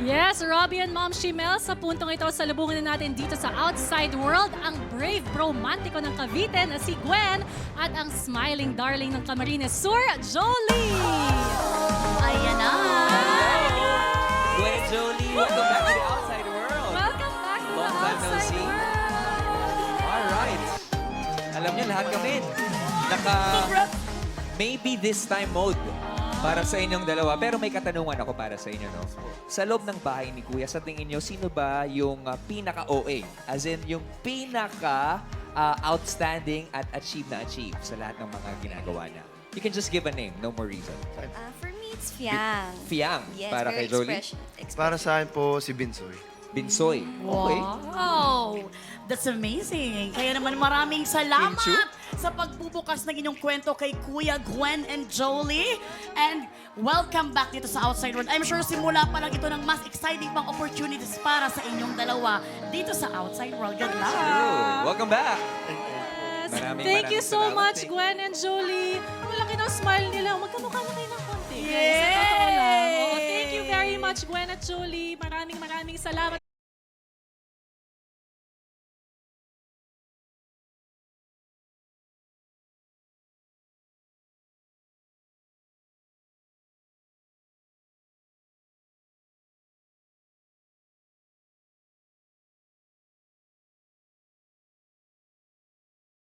Yes, Robbie and Mom Shimel, sa puntong ito, salubungin na natin dito sa Outside World ang brave romantiko ng Cavite na si Gwen at ang smiling darling ng Camarines Sur, Jolie! Ayan na! Gwen and Jolie, welcome back to the Outside World. Welcome back to the Long time no Outside see. World! Alright. Alam niyo, lahat kami naka maybe this time mode para sa inyong dalawa. Pero may katanungan ako para sa inyo, no? Sa loob ng bahay ni Kuya, sa tingin niyo, sino ba yung pinaka-OA? As in, yung pinaka-outstanding at achieve sa lahat ng mga ginagawa niya? You can just give a name, no more reason. For me, it's Fiang. Fiang, Yes, para very kay Jolie. expression. Para sa akin po, si Binsoy. Binsoy. Okay. Wow! That's amazing. Kaya naman maraming salamat Pinchu? sa pagbubukas ng inyong kwento kay Kuya Gwen and Jolie. And welcome back dito sa Outside World. I'm sure simula pa lang ito ng mas exciting pang opportunities para sa inyong dalawa dito sa Outside World. Good luck! True. Welcome back. Yes. Maraming Thank you so salamat. much, Gwen and Jolie. Ang laki ng smile nila. Magkamukha na kayo ng konti. Yay! Sa totoo lang. Oh, thank you very much, Gwen at Jolie. Maraming salamat.